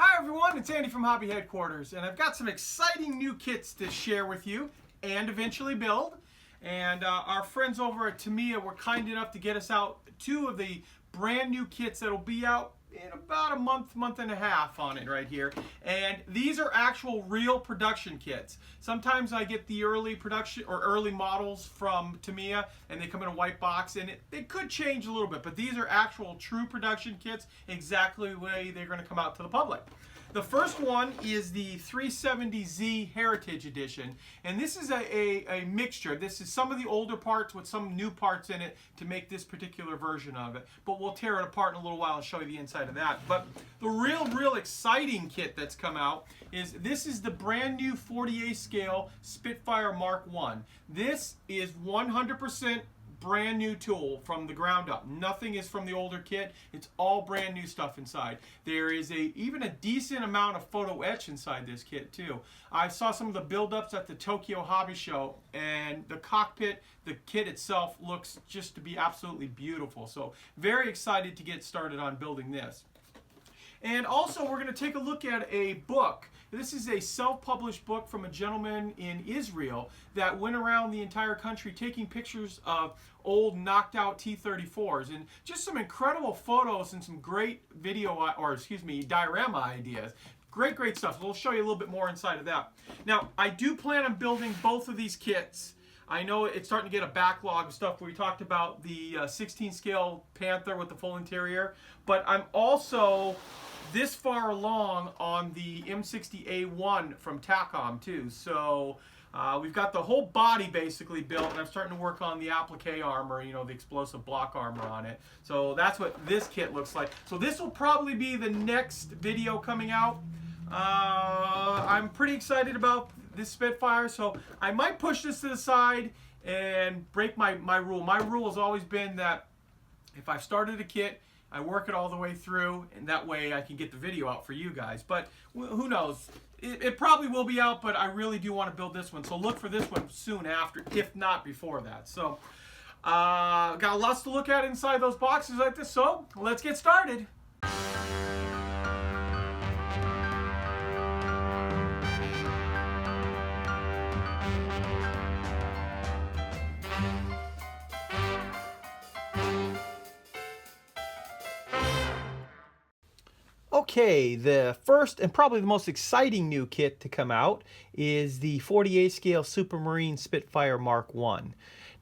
Hi everyone, it's Andy from Hobby Headquarters, and I've got some exciting new kits to share with you and eventually build. And our friends over at Tamiya were kind enough to get us out two of the brand new kits that'll be out in about a month and a half on it right here. And these are actual real production kits. Sometimes I get the early production or early models from Tamiya and they come in a white box, and they could change a little bit, but these are actual true production kits, exactly the way they're going to come out to the public. The first one is the 370Z Heritage Edition, and this is a mixture. This is some of the older parts with some new parts in it to make this particular version of it. But we'll tear it apart in a little while and show you the inside of that. But the real exciting kit that's come out is this is the brand new 48 scale Spitfire Mk1. This is 100% brand new tool from the ground up. Nothing is from the older kit. It's all brand new stuff inside. There is even a decent amount of photo etch inside this kit too. I saw some of the build-ups at the Tokyo Hobby Show, and the cockpit, the kit itself looks just to be absolutely beautiful. So very excited to get started on building this. And also we're going to take a look at a book. This is a self-published book from a gentleman in Israel that went around the entire country taking pictures of old knocked out T-34s, and just some incredible photos and some great video, or excuse me, diorama ideas. Great stuff. We'll show you a little bit more inside of that. Now, I do plan on building both of these kits. I know it's starting to get a backlog of stuff. We talked about the 16 scale Panther with the full interior, but I'm also this far along on the M60A1 from Tacom too. So we've got the whole body basically built, and I'm starting to work on the applique armor, you know, the explosive block armor on it. So that's what this kit looks like. So this will probably be the next video coming out. I'm pretty excited about this Spitfire, so I might push this to the side and break my rule. My rule has always been that if I've started a kit, I work it all the way through, and that way I can get the video out for you guys. But who knows? It probably will be out, but I really do want to build this one. So look for this one soon after, if not before that. So got lots to look at inside those boxes like this, so let's get started. Okay, the first and probably the most exciting new kit to come out is the 48 scale Supermarine Spitfire Mk1.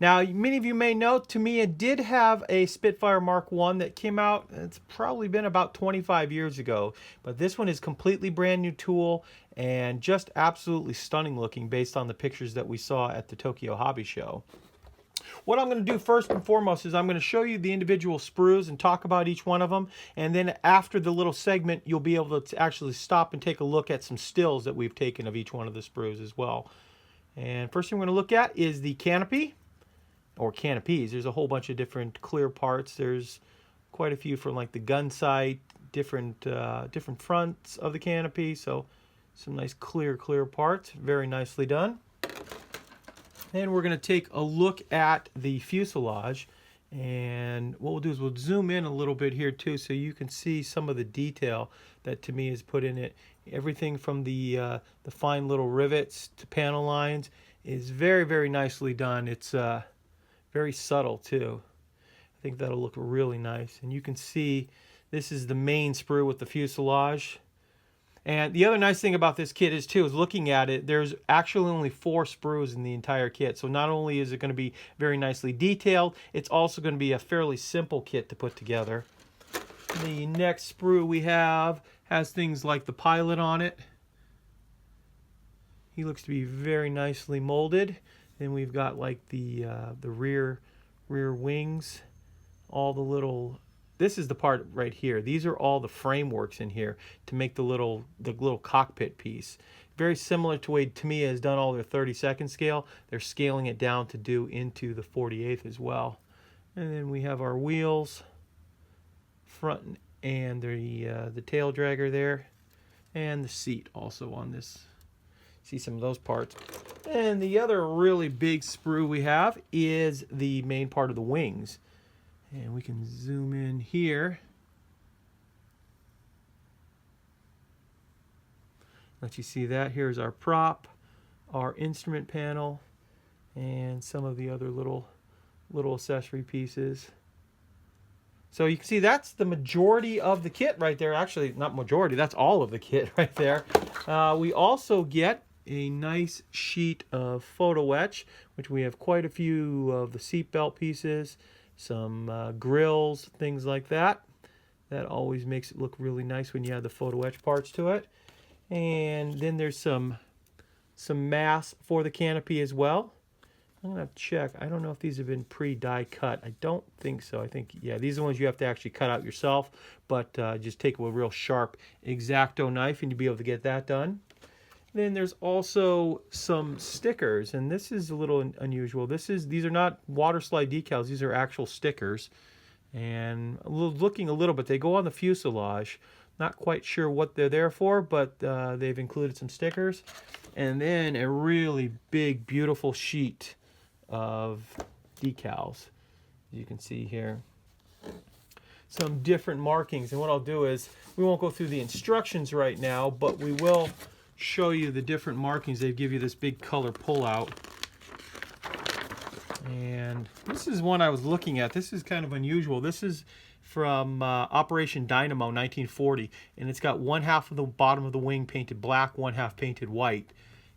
Now, many of you may know Tamiya did have a Spitfire Mk1 that came out, it's probably been about 25 years ago, but this one is completely brand new tool and just absolutely stunning looking based on the pictures that we saw at the Tokyo Hobby Show. What I'm going to do first and foremost is I'm going to show you the individual sprues and talk about each one of them, and then after the little segment you'll be able to actually stop and take a look at some stills that we've taken of each one of the sprues as well. And first thing we're going to look at is the canopy, or canopies. There's a whole bunch of different clear parts. There's quite a few from like the gun sight, different fronts of the canopy, so some nice clear parts, very nicely done. Then we're going to take a look at the fuselage, and what we'll do is we'll zoom in a little bit here too so you can see some of the detail that Tamiya has put in it. Everything from the fine little rivets to panel lines is very nicely done. It's very subtle too. I think that'll look really nice, and you can see this is the main sprue with the fuselage. And the other nice thing about this kit is looking at it, there's actually only 4 sprues in the entire kit. So not only is it going to be very nicely detailed, it's also going to be a fairly simple kit to put together. The next sprue we have has things like the pilot on it. He looks to be very nicely molded. Then we've got like the rear wings, all the little. This is the part right here. These are all the frameworks in here to make the little cockpit piece. Very similar to the way Tamiya has done all their 32nd scale. They're scaling it down to do into the 48th as well. And then we have our wheels, front and the tail dragger there, and the seat also on this. See some of those parts. And the other really big sprue we have is the main part of the wings. And we can zoom in here. Let you see that. Here's our prop, our instrument panel, and some of the other little accessory pieces. So you can see that's the majority of the kit right there. Actually, not majority, that's all of the kit right there. We also get a nice sheet of photo etch, which we have quite a few of the seatbelt pieces, some grills, things like that. That always makes it look really nice when you have the photo etch parts to it. And then there's some masks for the canopy as well. I'm going to check. I don't know if these have been pre-die cut. I don't think so. I think, yeah, these are the ones you have to actually cut out yourself, but just take a real sharp X-Acto knife and you'll be able to get that done. Then there's also some stickers, and this is a little unusual. These are not water slide decals. These are actual stickers, and looking a little bit, they go on the fuselage. Not quite sure what they're there for, but they've included some stickers. And then a really big, beautiful sheet of decals. You can see here some different markings. And what I'll do is, we won't go through the instructions right now, but we will show you the different markings. They give you this big color pullout. And this is one I was looking at. This is kind of unusual. This is from Operation Dynamo 1940, and it's got one half of the bottom of the wing painted black, one half painted white,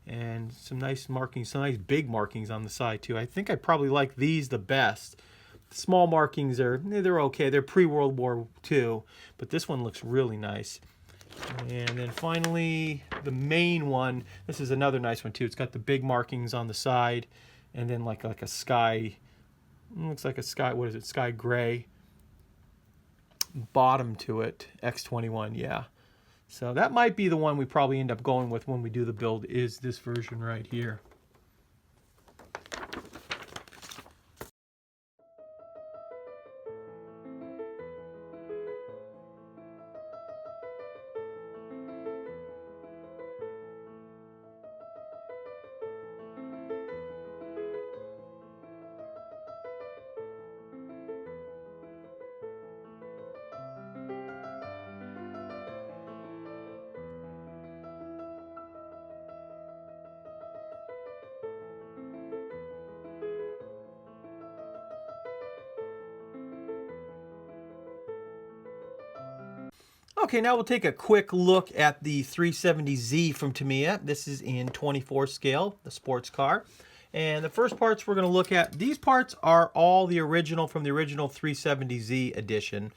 and some nice markings, some nice big markings on the side too. I think I probably like these the best. The small markings they're okay. They're pre-World War II, but this one looks really nice. And then finally, the main one. This is another nice one too. It's got the big markings on the side, and then like a sky. Looks like a sky. What is it? Sky gray bottom to it. X21, yeah. So that might be the one we probably end up going with when we do the build, is this version right here. Okay, now we'll take a quick look at the 370Z from Tamiya. This is in 24 scale, the sports car. And the first parts we're going to look at, these parts are all the original from the original 370Z edition.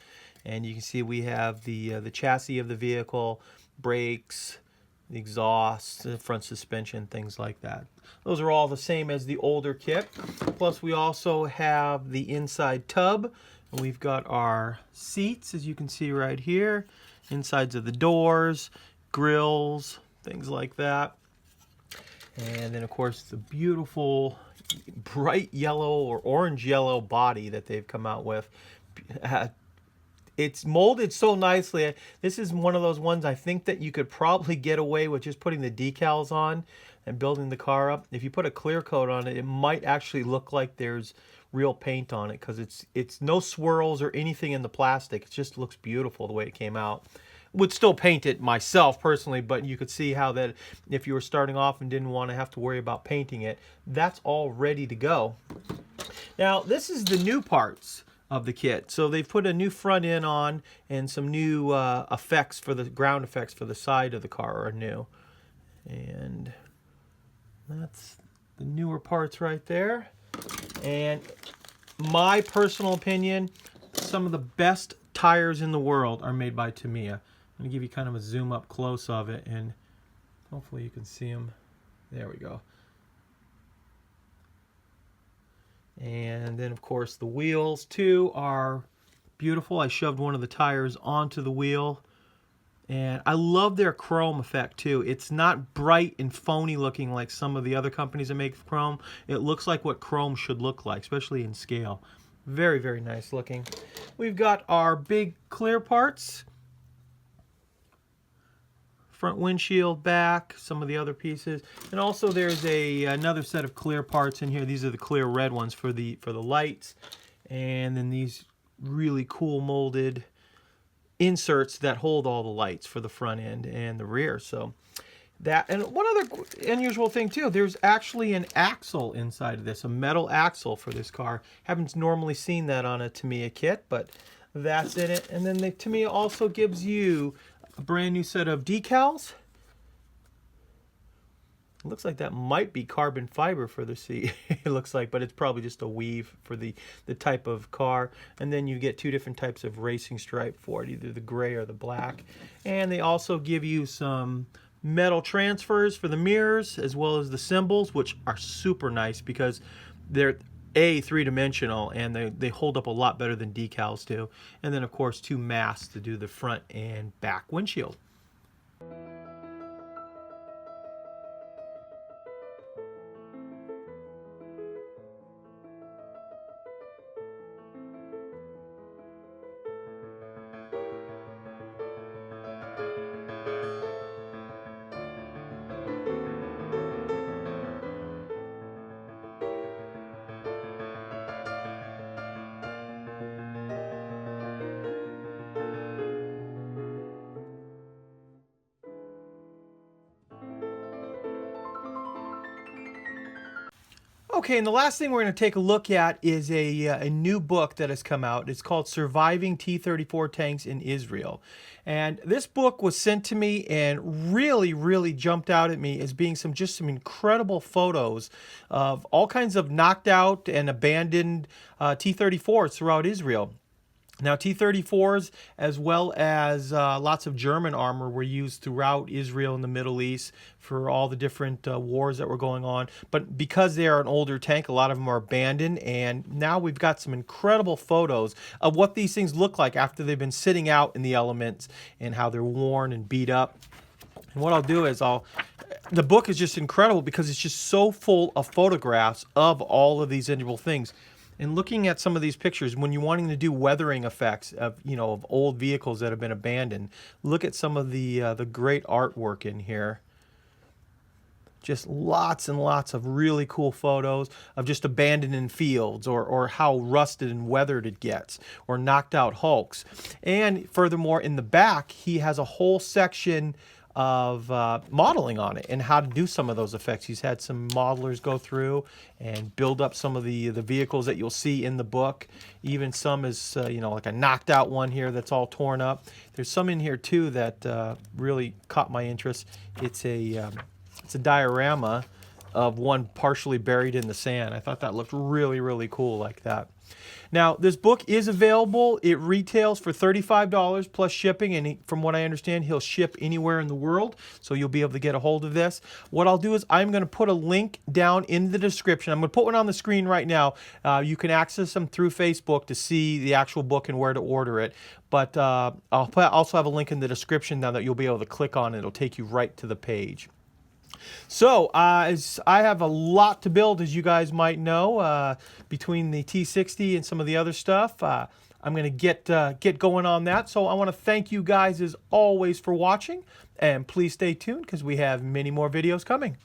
And you can see we have the chassis of the vehicle, brakes, the exhaust, the front suspension, things like that. Those are all the same as the older kit. Plus we also have the inside tub. And we've got our seats, as you can see right here. Insides of the doors, grills, things like that. And then of course the beautiful bright yellow or orange yellow body that they've come out with. It's molded so nicely. This is one of those ones I think that you could probably get away with just putting the decals on and building the car up. If you put a clear coat on it, it might actually look like there's real paint on it, because it's no swirls or anything in the plastic. It just looks beautiful the way it came out. Would still paint it myself personally, but you could see how that if you were starting off and didn't want to have to worry about painting it, that's all ready to go. Now this is the new parts of the kit. So they've put a new front end on, and some new effects for the ground effects for the side of the car are new. And that's the newer parts right there. And my personal opinion, some of the best tires in the world are made by Tamiya. I'm going to give you kind of a zoom up close of it, and hopefully you can see them. There we go. And then of course the wheels too are beautiful. I shoved one of the tires onto the wheel, and I love their chrome effect too. It's not bright and phony looking like some of the other companies that make chrome. It looks like what chrome should look like, especially in scale. Very, very nice looking. We've got our big clear parts. Front windshield, back, some of the other pieces. And also there's another set of clear parts in here. These are the clear red ones for the lights. And then these really cool molded inserts that hold all the lights for the front end and the rear. So That, and one other unusual thing too, there's actually an axle inside of this, a metal axle for this car. Haven't normally seen that on a Tamiya kit, but that's in it. And then the Tamiya also gives you a brand new set of decals. It looks like that might be carbon fiber for the seat. It looks like, but it's probably just a weave for the type of car. And then you get two different types of racing stripe for it, either the gray or the black. And they also give you some metal transfers for the mirrors, as well as the symbols, which are super nice because they're three-dimensional and they hold up a lot better than decals do. And then of course two masks to do the front and back windshield. Okay, and the last thing we're going to take a look at is a new book that has come out. It's called Surviving T-34 Tanks in Israel. And this book was sent to me and really jumped out at me as being some incredible photos of all kinds of knocked out and abandoned T-34s throughout Israel. Now, T-34s, as well as lots of German armor, were used throughout Israel and the Middle East for all the different wars that were going on. But because they are an older tank, a lot of them are abandoned. And now we've got some incredible photos of what these things look like after they've been sitting out in the elements and how they're worn and beat up. And what I'll do is the book is just incredible because it's just so full of photographs of all of these individual things. And looking at some of these pictures, when you're wanting to do weathering effects of of old vehicles that have been abandoned, look at some of the great artwork in here. Just lots and lots of really cool photos of just abandoned in fields, or how rusted and weathered it gets, or knocked out hulks. And furthermore, in the back, he has a whole section of modeling on it and how to do some of those effects. He's had some modelers go through and build up some of the vehicles that you'll see in the book. Even some is like a knocked out one here that's all torn up. There's some in here too that really caught my interest. It's a diorama of one partially buried in the sand. I thought that looked really cool like that. Now, this book is available. It retails for $35 plus shipping, and from what I understand, he'll ship anywhere in the world, so you'll be able to get a hold of this. What I'll do is I'm going to put a link down in the description. I'm going to put one on the screen right now. You can access them through Facebook to see the actual book and where to order it. But I'll also have a link in the description now that you'll be able to click on it. It'll take you right to the page. So, as I have a lot to build, as you guys might know, between the T60 and some of the other stuff. I'm going to get going on that. So I want to thank you guys as always for watching, and please stay tuned because we have many more videos coming.